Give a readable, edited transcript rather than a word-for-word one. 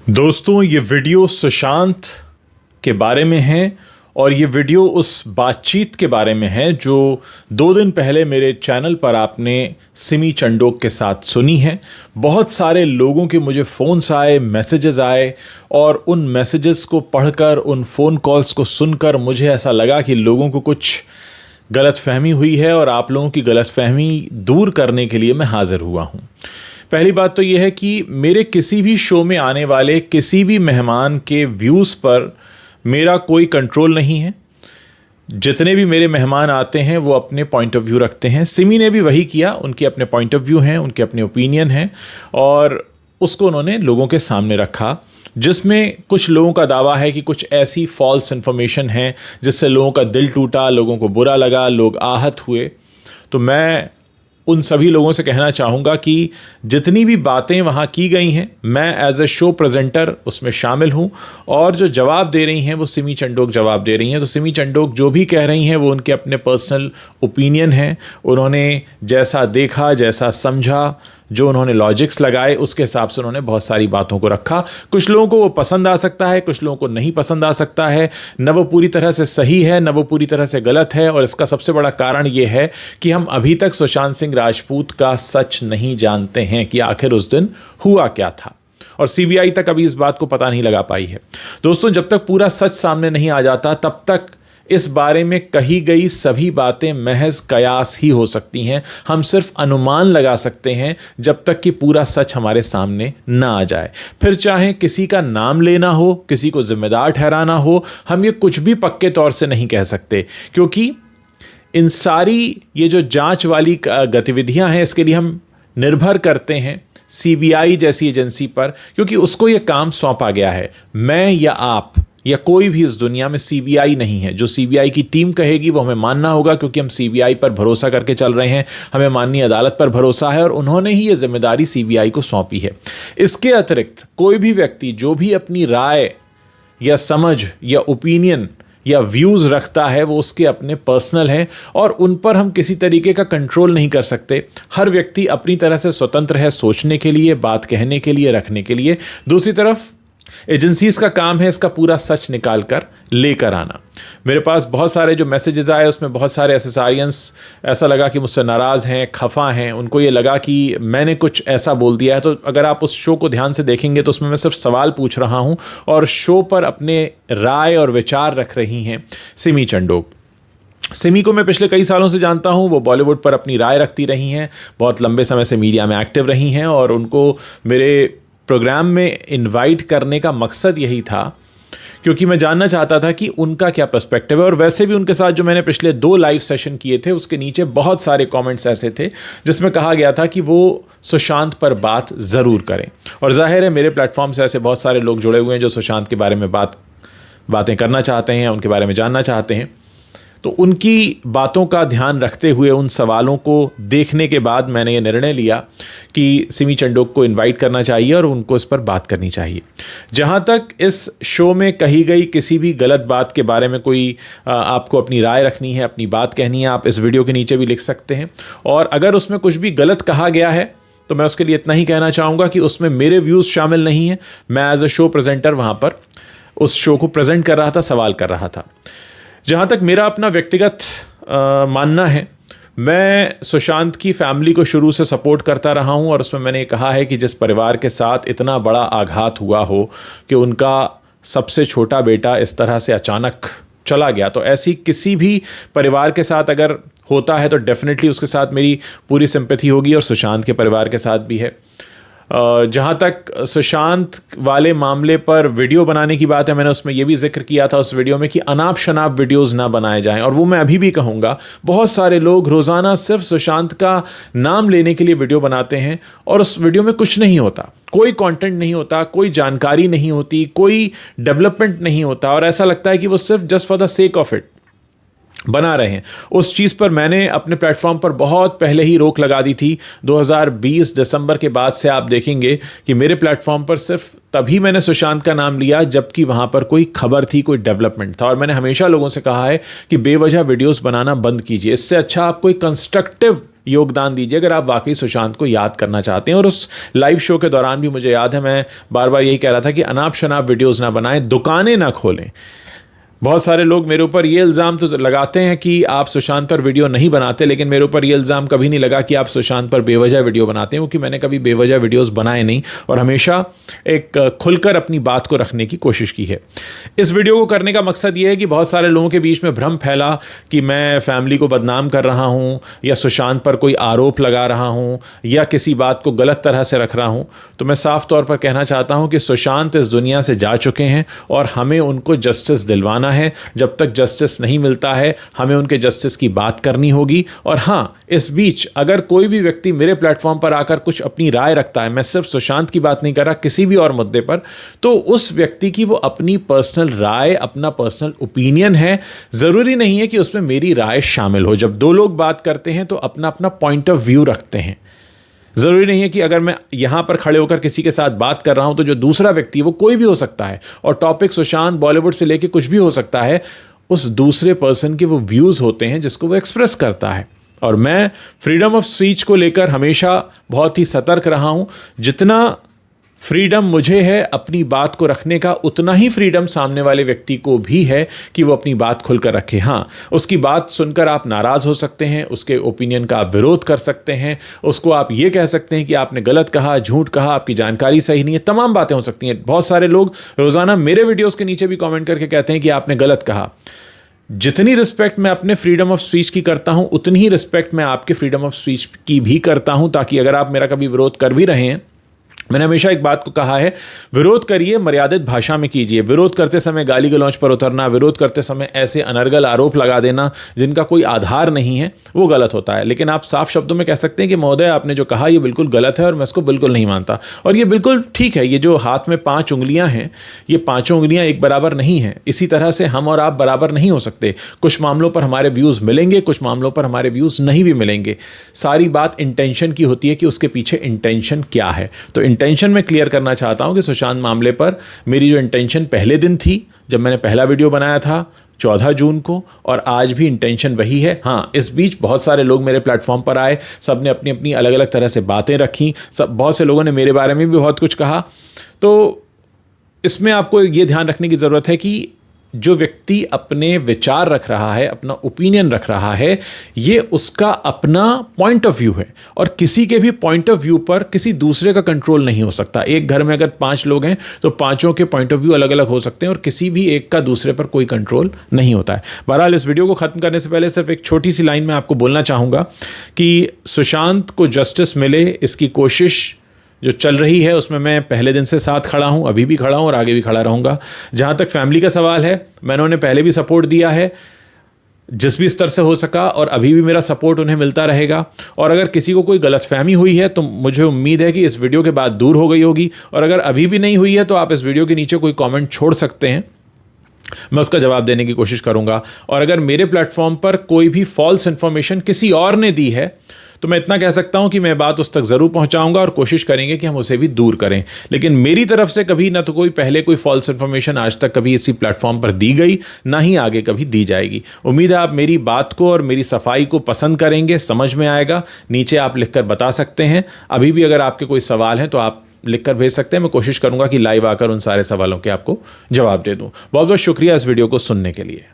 दोस्तों, ये वीडियो सुशांत के बारे में है और ये वीडियो उस बातचीत के बारे में है जो 2 दिन पहले मेरे चैनल पर आपने सिमी चंडोक के साथ सुनी है। बहुत सारे लोगों के मुझे फ़ोन्स आए, मैसेजेस आए और उन मैसेजेस को पढ़कर, उन फ़ोन कॉल्स को सुनकर मुझे ऐसा लगा कि लोगों को कुछ गलतफहमी हुई है और आप लोगों की गलतफहमी दूर करने के लिए मैं हाज़िर हुआ हूँ। पहली बात तो यह है कि मेरे किसी भी शो में आने वाले किसी भी मेहमान के व्यूज़ पर मेरा कोई कंट्रोल नहीं है। जितने भी मेरे मेहमान आते हैं वो अपने पॉइंट ऑफ व्यू रखते हैं। सिमी ने भी वही किया, उनके अपने पॉइंट ऑफ व्यू हैं, उनके अपने ओपिनियन हैं और उसको उन्होंने लोगों के सामने रखा, जिसमें कुछ लोगों का दावा है कि कुछ ऐसी फॉल्स इन्फॉर्मेशन है जिससे लोगों का दिल टूटा, लोगों को बुरा लगा, लोग आहत हुए। तो मैं उन सभी लोगों से कहना चाहूँगा कि जितनी भी बातें वहाँ की गई हैं, मैं एज ए शो प्रेजेंटर उसमें शामिल हूँ और जो जवाब दे रही हैं वो सिमी चंडोक जवाब दे रही हैं। तो सिमी चंडोक जो भी कह रही हैं वो उनके अपने पर्सनल ओपिनियन हैं। उन्होंने जैसा देखा, जैसा समझा, जो उन्होंने लॉजिक्स लगाए, उसके हिसाब से उन्होंने बहुत सारी बातों को रखा। कुछ लोगों को वो पसंद आ सकता है, कुछ लोगों को नहीं पसंद आ सकता है। न वो पूरी तरह से सही है, न वो पूरी तरह से गलत है। और इसका सबसे बड़ा कारण ये है कि हम अभी तक सुशांत सिंह राजपूत का सच नहीं जानते हैं कि आखिर उस दिन हुआ क्या था, और सीबीआई तक अभी इस बात को पता नहीं लगा पाई है। दोस्तों, जब तक पूरा सच सामने नहीं आ जाता तब तक इस बारे में कही गई सभी बातें महज कयास ही हो सकती हैं। हम सिर्फ अनुमान लगा सकते हैं जब तक कि पूरा सच हमारे सामने ना आ जाए। फिर चाहे किसी का नाम लेना हो, किसी को जिम्मेदार ठहराना हो, हम ये कुछ भी पक्के तौर से नहीं कह सकते, क्योंकि इन सारी ये जो जांच वाली गतिविधियां हैं, इसके लिए हम निर्भर करते हैं सीबीआई जैसी एजेंसी पर, क्योंकि उसको ये काम सौंपा गया है। मैं या आप या कोई भी इस दुनिया में सीबीआई नहीं है। जो सीबीआई की टीम कहेगी वो हमें मानना होगा, क्योंकि हम सीबीआई पर भरोसा करके चल रहे हैं, हमें माननीय अदालत पर भरोसा है और उन्होंने ही ये जिम्मेदारी सीबीआई को सौंपी है। इसके अतिरिक्त कोई भी व्यक्ति जो भी अपनी राय या समझ या ओपिनियन या व्यूज़ रखता है वो उसके अपने पर्सनल हैं और उन पर हम किसी तरीके का कंट्रोल नहीं कर सकते। हर व्यक्ति अपनी तरह से स्वतंत्र है सोचने के लिए, बात कहने के लिए, रखने के लिए। दूसरी तरफ एजेंसीज का काम है इसका पूरा सच निकाल कर लेकर आना। मेरे पास बहुत सारे जो मैसेजेस आए उसमें बहुत सारे एसेसारियंस ऐसा लगा कि मुझसे नाराज़ हैं, खफा हैं, उनको ये लगा कि मैंने कुछ ऐसा बोल दिया है। तो अगर आप उस शो को ध्यान से देखेंगे तो उसमें मैं सिर्फ सवाल पूछ रहा हूं और शो पर अपने राय और विचार रख रही हैं सिमी चंडोक। सिमी को मैं पिछले कई सालों से जानता हूं, वो बॉलीवुड पर अपनी राय रखती रही हैं, बहुत लंबे समय से मीडिया में एक्टिव रही हैं और उनको मेरे प्रोग्राम में इनवाइट करने का मकसद यही था क्योंकि मैं जानना चाहता था कि उनका क्या पर्सपेक्टिव है। और वैसे भी उनके साथ जो मैंने पिछले 2 लाइव सेशन किए थे उसके नीचे बहुत सारे कमेंट्स ऐसे थे जिसमें कहा गया था कि वो सुशांत पर बात ज़रूर करें। और जाहिर है मेरे प्लेटफॉर्म से ऐसे बहुत सारे लोग जुड़े हुए हैं जो सुशांत के बारे में बातें करना चाहते हैं, उनके बारे में जानना चाहते हैं। तो उनकी बातों का ध्यान रखते हुए, उन सवालों को देखने के बाद मैंने ये निर्णय लिया कि सिमी चंडोक को इनवाइट करना चाहिए और उनको इस पर बात करनी चाहिए। जहाँ तक इस शो में कही गई किसी भी गलत बात के बारे में कोई आपको अपनी राय रखनी है, अपनी बात कहनी है, आप इस वीडियो के नीचे भी लिख सकते हैं। और अगर उसमें कुछ भी गलत कहा गया है तो मैं उसके लिए इतना ही कहना चाहूँगा कि उसमें मेरे व्यूज़ शामिल नहीं हैं। मैं एज अ शो प्रेजेंटर वहाँ पर उस शो को प्रेजेंट कर रहा था, सवाल कर रहा था। जहाँ तक मेरा अपना व्यक्तिगत मानना है, मैं सुशांत की फैमिली को शुरू से सपोर्ट करता रहा हूँ और उसमें मैंने कहा है कि जिस परिवार के साथ इतना बड़ा आघात हुआ हो कि उनका सबसे छोटा बेटा इस तरह से अचानक चला गया, तो ऐसी किसी भी परिवार के साथ अगर होता है तो डेफिनेटली उसके साथ मेरी पूरी सिंपैथी होगी और सुशांत के परिवार के साथ भी है। जहाँ तक सुशांत वाले मामले पर वीडियो बनाने की बात है, मैंने उसमें यह भी जिक्र किया था उस वीडियो में कि अनाप शनाप वीडियोस ना बनाए जाएं। और वो मैं अभी भी कहूँगा, बहुत सारे लोग रोज़ाना सिर्फ सुशांत का नाम लेने के लिए वीडियो बनाते हैं और उस वीडियो में कुछ नहीं होता, कोई कंटेंट नहीं होता, कोई जानकारी नहीं होती, कोई डेवलपमेंट नहीं होता और ऐसा लगता है कि वो सिर्फ just for the sake of it बना रहे हैं। उस चीज़ पर मैंने अपने प्लेटफॉर्म पर बहुत पहले ही रोक लगा दी थी। 2020 दिसंबर के बाद से आप देखेंगे कि मेरे प्लेटफॉर्म पर सिर्फ तभी मैंने सुशांत का नाम लिया जबकि वहाँ पर कोई खबर थी, कोई डेवलपमेंट था। और मैंने हमेशा लोगों से कहा है कि बेवजह वीडियोस बनाना बंद कीजिए। इससे अच्छा आप कोई कंस्ट्रक्टिव योगदान दीजिए अगर आप वाकई सुशांत को याद करना चाहते हैं। और उस लाइव शो के दौरान भी मुझे याद है मैं बार बार यही कह रहा था कि अनाप शनाप वीडियोस ना बनाएं, दुकानें ना खोलें। बहुत सारे लोग मेरे ऊपर ये इल्ज़ाम तो लगाते हैं कि आप सुशांत पर वीडियो नहीं बनाते, लेकिन मेरे ऊपर ये इल्ज़ाम कभी नहीं लगा कि आप सुशांत पर बेवजह वीडियो बनाते हैं, क्योंकि मैंने कभी बेवजह वीडियोस बनाए नहीं और हमेशा एक खुलकर अपनी बात को रखने की कोशिश की है। इस वीडियो को करने का मकसद ये है कि बहुत सारे लोगों के बीच में भ्रम फैला कि मैं फैमिली को बदनाम कर रहा हूँ या सुशांत पर कोई आरोप लगा रहा हूँ या किसी बात को गलत तरह से रख रहा हूँ। तो मैं साफ तौर पर कहना चाहता हूँ कि सुशांत इस दुनिया से जा चुके हैं और हमें उनको जस्टिस दिलवाना है। जब तक जस्टिस नहीं मिलता है हमें उनके जस्टिस की बात करनी होगी। और हाँ, इस बीच अगर कोई भी व्यक्ति मेरे प्लेटफॉर्म पर आकर कुछ अपनी राय रखता है, मैं सिर्फ सुशांत की बात नहीं कर रहा, किसी भी और मुद्दे पर, तो उस व्यक्ति की वो अपनी पर्सनल राय, अपना पर्सनल ओपिनियन है। ज़रूरी नहीं है कि उसमें मेरी राय शामिल हो। जब दो लोग बात करते हैं तो अपना अपना पॉइंट ऑफ व्यू रखते हैं। ज़रूरी नहीं है कि अगर मैं यहाँ पर खड़े होकर किसी के साथ बात कर रहा हूँ तो जो दूसरा व्यक्ति है वो कोई भी हो सकता है, और टॉपिक सुशांत, बॉलीवुड से लेके कुछ भी हो सकता है। उस दूसरे पर्सन के वो व्यूज़ होते हैं जिसको वो एक्सप्रेस करता है। और मैं फ्रीडम ऑफ स्पीच को लेकर हमेशा बहुत ही सतर्क रहा हूँ। जितना फ्रीडम मुझे है अपनी बात को रखने का, उतना ही फ्रीडम सामने वाले व्यक्ति को भी है कि वो अपनी बात खुलकर रखे। हाँ, उसकी बात सुनकर आप नाराज़ हो सकते हैं, उसके ओपिनियन का आप विरोध कर सकते हैं, उसको आप ये कह सकते हैं कि आपने गलत कहा, झूठ कहा, आपकी जानकारी सही नहीं है, तमाम बातें हो सकती हैं। बहुत सारे लोग रोज़ाना मेरे वीडियोज़ के नीचे भी कॉमेंट करके कहते हैं कि आपने गलत कहा। जितनी रिस्पेक्ट मैं अपने फ्रीडम ऑफ स्पीच की करता हूं, उतनी ही रिस्पेक्ट मैं आपके फ्रीडम ऑफ स्पीच की भी करता हूं, ताकि अगर आप मेरा कभी विरोध कर भी रहे हैं, मैंने हमेशा एक बात को कहा है, विरोध करिए, मर्यादित भाषा में कीजिए। विरोध करते समय गाली गलौज पर उतरना, विरोध करते समय ऐसे अनर्गल आरोप लगा देना जिनका कोई आधार नहीं है, वो गलत होता है। लेकिन आप साफ शब्दों में कह सकते हैं कि महोदय आपने जो कहा ये बिल्कुल गलत है और मैं इसको बिल्कुल नहीं मानता, और ये बिल्कुल ठीक है। ये जो हाथ में 5 उंगलियां हैं, ये 5 उंगलियां एक बराबर नहीं हैं। इसी तरह से हम और आप बराबर नहीं हो सकते। कुछ मामलों पर हमारे व्यूज़ मिलेंगे, कुछ मामलों पर हमारे व्यूज़ नहीं भी मिलेंगे। सारी बात इंटेंशन की होती है कि उसके पीछे इंटेंशन क्या है। तो इंटेंशन में क्लियर करना चाहता हूं कि सुशांत मामले पर मेरी जो इंटेंशन पहले दिन थी जब मैंने पहला वीडियो बनाया था 14 जून को, और आज भी इंटेंशन वही है। हाँ, इस बीच बहुत सारे लोग मेरे प्लेटफॉर्म पर आए, सब ने अपनी अपनी अलग अलग तरह से बातें रखी, बहुत से लोगों ने मेरे बारे में भी बहुत कुछ कहा। तो इसमें आपको ये ध्यान रखने की ज़रूरत है कि जो व्यक्ति अपने विचार रख रहा है, अपना ओपिनियन रख रहा है, ये उसका अपना पॉइंट ऑफ व्यू है, और किसी के भी पॉइंट ऑफ व्यू पर किसी दूसरे का कंट्रोल नहीं हो सकता। एक घर में अगर 5 लोग हैं तो 5 के पॉइंट ऑफ व्यू अलग अलग हो सकते हैं, और किसी भी एक का दूसरे पर कोई कंट्रोल नहीं होता है। बहरहाल, इस वीडियो को ख़त्म करने से पहले सिर्फ एक छोटी सी लाइन में आपको बोलना चाहूँगा कि सुशांत को जस्टिस मिले, इसकी कोशिश जो चल रही है उसमें मैं पहले दिन से साथ खड़ा हूं, अभी भी खड़ा हूं और आगे भी खड़ा रहूंगा। जहां तक फैमिली का सवाल है, मैंने उन्हें पहले भी सपोर्ट दिया है जिस भी स्तर से हो सका, और अभी भी मेरा सपोर्ट उन्हें मिलता रहेगा। और अगर किसी को कोई गलतफहमी हुई है तो मुझे उम्मीद है कि इस वीडियो के बाद दूर हो गई होगी, और अगर अभी भी नहीं हुई है तो आप इस वीडियो के नीचे कोई कॉमेंट छोड़ सकते हैं, मैं उसका जवाब देने की कोशिश करूंगा। और अगर मेरे प्लेटफॉर्म पर कोई भी फॉल्स इंफॉर्मेशन किसी और ने दी है तो मैं इतना कह सकता हूं कि मैं बात उस तक ज़रूर पहुंचाऊंगा और कोशिश करेंगे कि हम उसे भी दूर करें। लेकिन मेरी तरफ से कभी ना तो कोई पहले कोई फॉल्स इंफॉर्मेशन आज तक कभी इसी प्लेटफॉर्म पर दी गई, ना ही आगे कभी दी जाएगी। उम्मीद है आप मेरी बात को और मेरी सफाई को पसंद करेंगे, समझ में आएगा। नीचे आप लिखकर बता सकते हैं। अभी भी अगर आपके कोई सवाल हैं तो आप लिखकर भेज सकते हैं। मैं कोशिश करूंगा कि लाइव आकर उन सारे सवालों के आपको जवाब दे दूं। बहुत बहुत शुक्रिया इस वीडियो को सुनने के लिए।